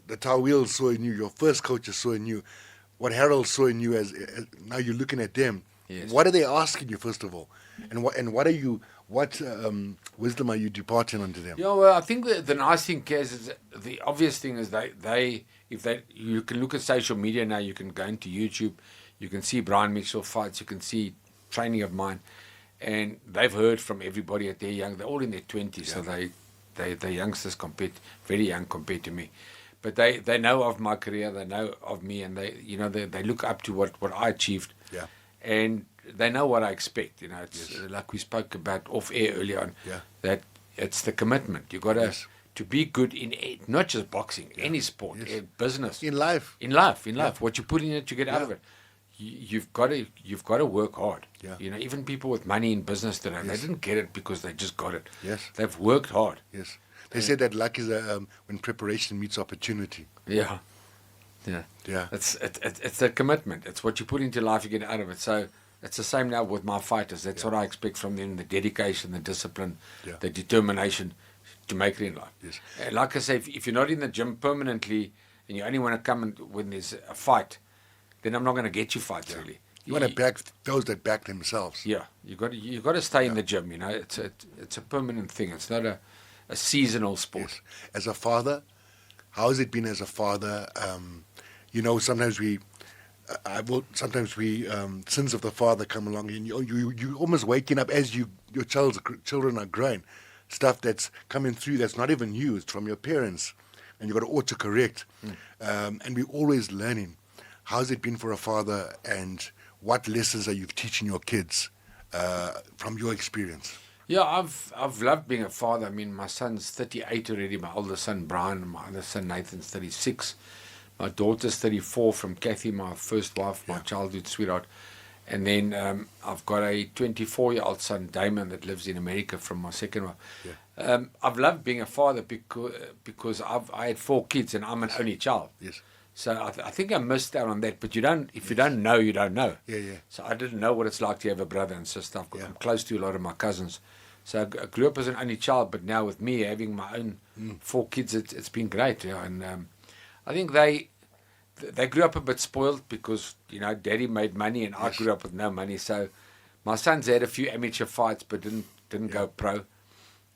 the Tawil saw in you, your first coaches saw in you, what Harold saw in you as now you're looking at them. Yes. What are they asking you, first of all? And what are you, what wisdom are you departing onto them? Yeah, well, I think the nice thing, Kaz, is the obvious thing is you can look at social media now, you can go into YouTube, you can see Brian Mitchell fights, you can see training of mine, and they've heard from everybody at their young, they're all in their 20s, so they're youngsters very young compared to me. But they know of my career, they know of me, and they look up to what I achieved. Yeah. And they know what I expect. It's like we spoke about off air earlier on. Yeah. That it's the commitment. You got to be good in not just boxing, any sport, business, In life. in life. What you put in it, you get out of it. You've got to work hard. Yeah. Even people with money in business today, they didn't get it because they just got it. Yes. They've worked hard. Yes. They say that luck is when preparation meets opportunity. Yeah. It's the commitment. It's what you put into life, you get out of it. So it's the same now with my fighters. That's what I expect from them: the dedication, the discipline, the determination to make it in life. Yes. And like I say, if you're not in the gym permanently and you only want to come when there's a fight, then I'm not going to get you fights really. You want to back those that back themselves. Yeah, you got to stay in the gym. It's a permanent thing. It's not a seasonal sport. Yes. As a father, how has it been as a father? Sometimes sins of the father come along, and you almost waking up as your children are growing. Stuff that's coming through that's not even you, it's from your parents, and you've got to autocorrect. And we're always learning. How's it been for a father, and what lessons are you teaching your kids from your experience? Yeah, I've loved being a father. I mean, my son's 38 already. My older son Brian, and my other son Nathan's 36. My daughter's 34 from Kathy, my first wife, my childhood sweetheart. And then I've got a 24-year-old son, Damon, that lives in America from my second wife. Yeah. I've loved being a father because I had 4 kids and I'm an only child. Yes. So I think I missed out on that. But if you don't know, you don't know. Yeah. So I didn't know what it's like to have a brother and sister. I'm close to a lot of my cousins. So I grew up as an only child, but now with me having my own 4 kids, it's been great. Yeah, and I think they grew up a bit spoiled because Daddy made money and I grew up with no money. So my sons had a few amateur fights, but didn't go pro.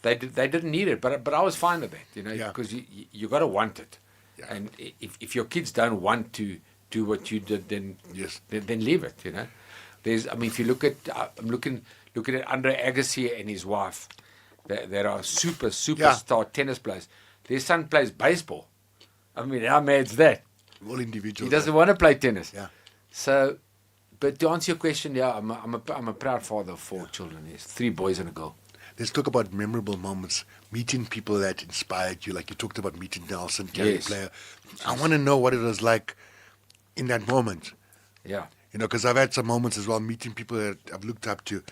They didn't need it, but I was fine with that, because you got to want it. Yeah. And if your kids don't want to do what you did, then leave it. If you look at I'm looking at Andre Agassi and his wife, that are superstar tennis players. Their son plays baseball. I mean, how mad's that? All individuals. He doesn't want to play tennis. Yeah. So, but to answer your question, I'm a proud father of 4 children. Yes, 3 boys and a girl. Let's talk about memorable moments, meeting people that inspired you. Like you talked about meeting Nelson, Gary Player. I want to know what it was like in that moment. Yeah. Because I've had some moments as well, meeting people that I've looked up to,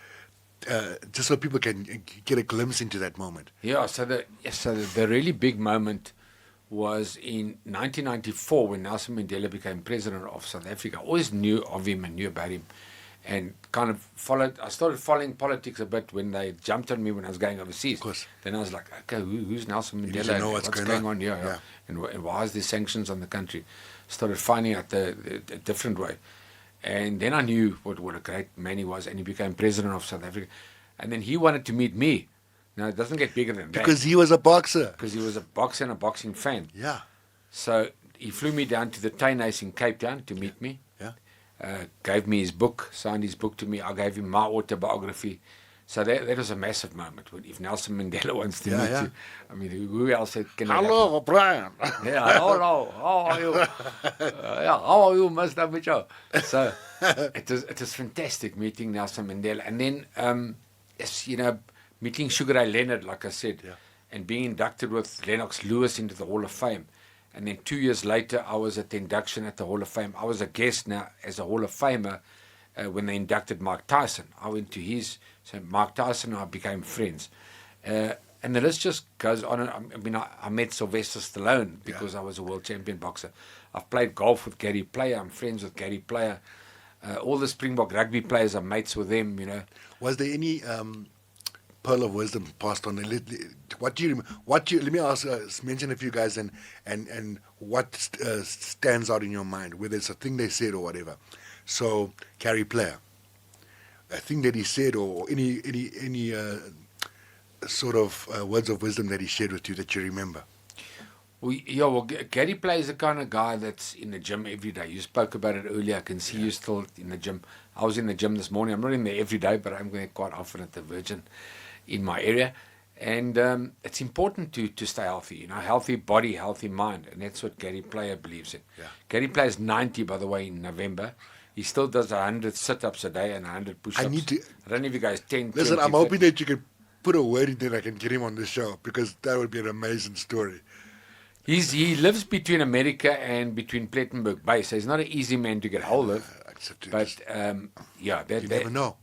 just so people can get a glimpse into that moment. Yeah. So the really big moment was in 1994 when Nelson Mandela became president of South Africa. I always knew of him and knew about him. And kind of I started following politics a bit when they jumped on me when I was going overseas. Of course. Then I was like, okay, who's Nelson Mandela? You need to know what's going on. Yeah. And why is there sanctions on the country? Started finding out the different way. And then I knew what a great man he was, and he became president of South Africa. And then he wanted to meet me. Now, it doesn't get bigger than that. Because he was a boxer. Because he was a boxer and a boxing fan. Yeah. So he flew me down to the Tainus in Cape Town to meet me. Yeah. Gave me his book, signed his book to me. I gave him my autobiography. So that was a massive moment. If Nelson Mandela wants to meet you, I mean, who else can? Hello, Brian. Yeah, hello. How are you? How are you, Mr. Mitchell? So it was fantastic meeting Nelson Mandela, and then meeting Sugar Ray Leonard, like I said, and being inducted with Lennox Lewis into the Hall of Fame. And then 2 years later, I was at the induction at the Hall of Fame. I was a guest now as a Hall of Famer when they inducted Mike Tyson. I went to his, so Mike Tyson and I became friends. And the list just goes on. I met Sylvester Stallone because I was a world champion boxer. I've played golf with Gary Player. I'm friends with Gary Player. All the Springbok rugby players, I'm mates with them, Was there any pearl of wisdom passed on? Let me ask, mention a few guys and what stands out in your mind, whether it's a thing they said or whatever. So, Gary Player, a thing that he said or any sort of words of wisdom that he shared with you that you remember? Gary Player is the kind of guy that's in the gym every day. You spoke about it earlier. I can see you still in the gym. I was in the gym this morning. I'm not in there every day, but I'm going quite often at the Virgin in my area. And it's important to stay healthy, healthy body, healthy mind. And that's what Gary Player believes in. Yeah. Gary Player's 90, by the way, in November. He still does 100 sit-ups a day and 100 push-ups. I don't know if you guys 10, listen, 20, I'm hoping that you can put a word in there I can get him on the show, because that would be an amazing story. He lives between America and between Plettenberg Bay, so he's not an easy man to get hold of. But you never know.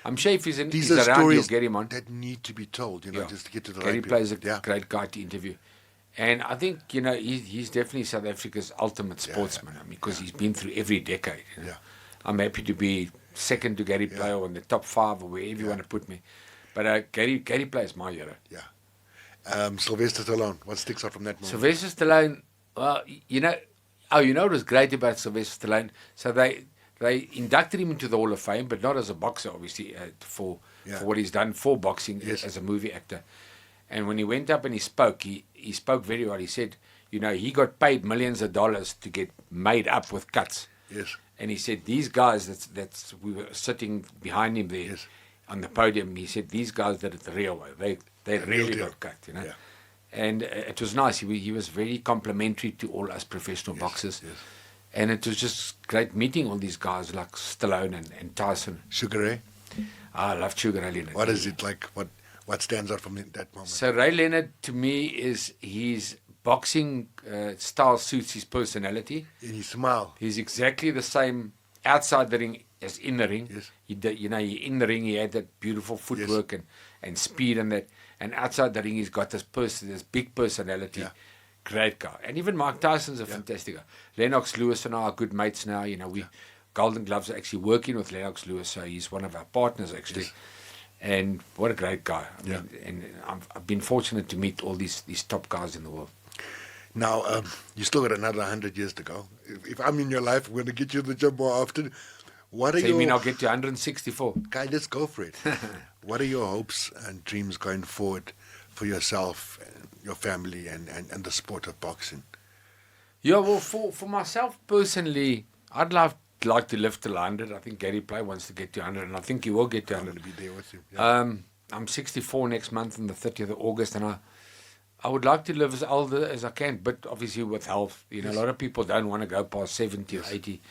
I'm sure if he's around, you'll get him on. That need to be told, just to get to the Gary right Player is people. a great guy to interview. And I think, he's definitely South Africa's ultimate sportsman, because he's been through every decade. I'm happy to be second to Gary Player or in the top 5 or wherever you want to put me. But Gary Player is my hero. Yeah. Sylvester Stallone, what sticks out from that moment? Sylvester Stallone, well, what was great about Sylvester Stallone? So they inducted him into the Hall of Fame, but not as a boxer, obviously, for what he's done for boxing as a movie actor. And when he went up and he spoke very well. He said, he got paid millions of dollars to get made up with cuts. Yes. And he said, these guys we were sitting behind him there on the podium. He said, these guys did it the real way. They really got cut, Yeah. And it was nice. He was very complimentary to all us professional boxers. Yes. And it was just great meeting all these guys like Stallone and Tyson. Sugar Ray? I love Sugar Ray Leonard. What is it like? What stands out from that moment? So Ray Leonard, to me, is his boxing style suits his personality. And his smile. He's exactly the same outside the ring as in the ring. Yes. In the ring he had that beautiful footwork and speed and that. And outside the ring he's got this big personality. Yeah. Great guy. And even Mike Tyson's a fantastic guy. Lennox Lewis and I are good mates now. We Golden Gloves are actually working with Lennox Lewis, so he's one of our partners actually. Yes. And what a great guy. I Yeah. mean, and I've been fortunate to meet all these top guys in the world. Now, you still got another 100 years to go. If I'm in your life, we're going to get you to the gym more often. What are So your... you mean I'll get to 164? Guy, let's go for it. What are your hopes and dreams going forward for yourself, and your family, and the sport of boxing? Yeah, well, for myself personally, I'd like to live till 100. I think Gary Play wants to get to 100, and I think he will get to I'm 100. going to be there with you. Yeah. I'm 64 next month on the 30th of August, and I would like to live as old as I can, but obviously with health. You know, Yes. a lot of people don't want to go past 70 or 80.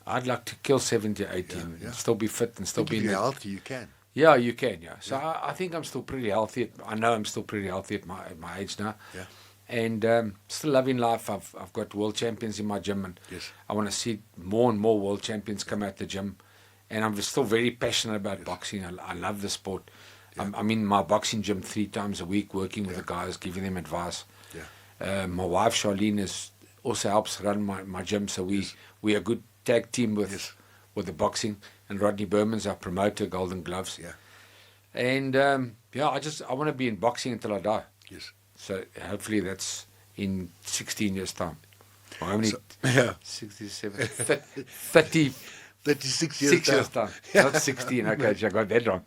I'd like to kill 70 or 80 and yeah. still be fit and still If be in you're the... healthy, you can. Yeah, you can, yeah. So I think I'm still pretty healthy. I know I'm still pretty healthy at my age now. Yeah. And still loving life. I've got world champions in my gym, and Yes. I want to see more and more world champions come out the gym. And I'm still very passionate about boxing. I love the sport. Yeah. I'm in my boxing gym 3 times a week, working with the guys, giving them advice. Yeah. My wife Charlene also helps run my gym, so we are a good tag team with the boxing. And Rodney Berman's our promoter, Golden Gloves. Yeah. And I want to be in boxing until I die. Yes. So hopefully that's in 16 years' time. Or how many? So, yeah. 67, 30, 36 years 6 years time. time. Not 16. Okay, I got that wrong.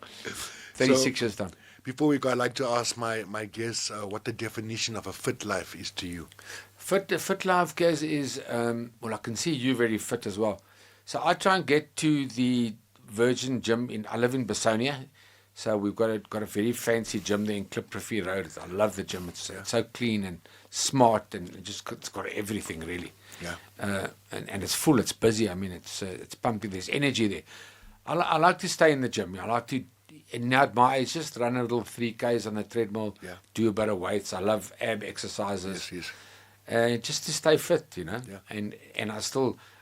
36 years time. Before we go, I'd like to ask my guests what the definition of a fit life is to you. Fit life, guys, is well, I can see you very fit as well. So I try and get to the Virgin Gym I live in Bassonia. So we've got a very fancy gym there in Klipprivie Road. I love the gym. It's so clean and smart, and it's got everything really. Yeah. And it's full. It's busy. I mean, it's pumping. There's energy there. I like to stay in the gym. I like to, and now at my age, just run a little 3Ks on the treadmill. Yeah. Do a bit of weights. I love ab exercises. Yes. Just to stay fit, you know. Yeah. And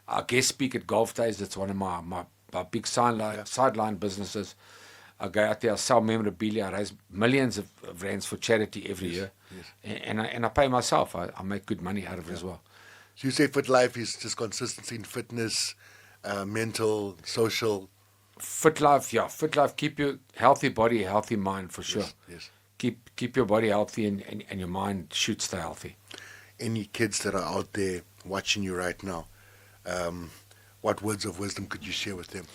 I guest speak at golf days. That's one of my big sideline businesses. I go out there, I sell memorabilia, I raise millions of rands for charity every year. Yes. And I pay myself. I make good money out of it as well. So you say fit life is just consistency in fitness, mental, social. Fit life, yeah. Fit life, keep your healthy body, healthy mind for sure. Yes. Keep your body healthy and your mind should stay healthy. Any kids that are out there watching you right now, what words of wisdom could you share with them?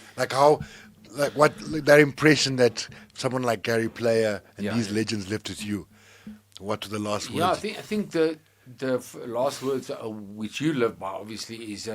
What that impression that someone like Gary Player and these legends left with you. What were the last words? Yeah, I think the last words which you live by obviously is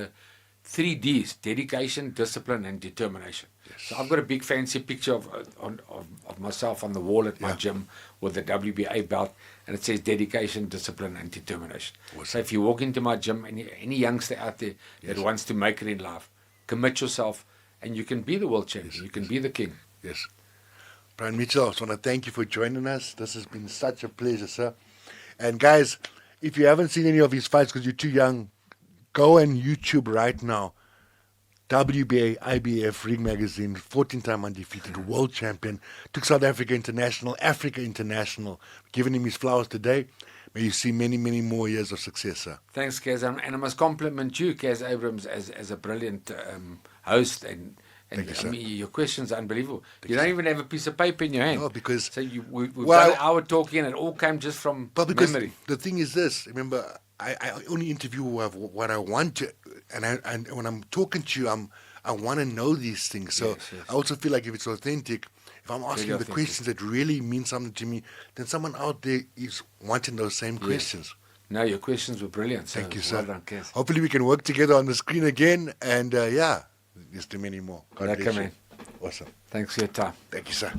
3 Ds: dedication, discipline, and determination. Yes. So I've got a big fancy picture of myself on the wall at my gym with the WBA belt, and it says dedication, discipline, and determination. Awesome. So if you walk into my gym, any youngster out there that wants to make it in life, commit yourself, and you can be the world champion. You can be the king. Yes. Brian Mitchell, I just want to thank you for joining us. This has been such a pleasure, sir. And guys, if you haven't seen any of his fights because you're too young, go on YouTube right now. WBA, IBF, Ring Magazine, 14-time undefeated world champion. Took South Africa international, Africa international. Giving him his flowers today. May you see many, many more years of success, sir. Thanks, Kaz. And I must compliment you, Kaz Abrams, as a brilliant host. And Thank you, sir. I mean, your questions are unbelievable. You don't even have a piece of paper in your hand. No, because... So we've done an hour talking, and it all came just from memory. The thing is this, remember, I only interview what I want to, and when I'm talking to you, I want to know these things. So Yes. I also feel like if it's authentic, if I'm asking the authentic. questions that really mean something to me, then someone out there is wanting those same questions. No, your questions were brilliant. So Thank you, well sir. done, Kaz. Hopefully we can work together on the screen again, and there's too many more. God bless you. Man. Awesome. Thanks for your time. Thank you, sir.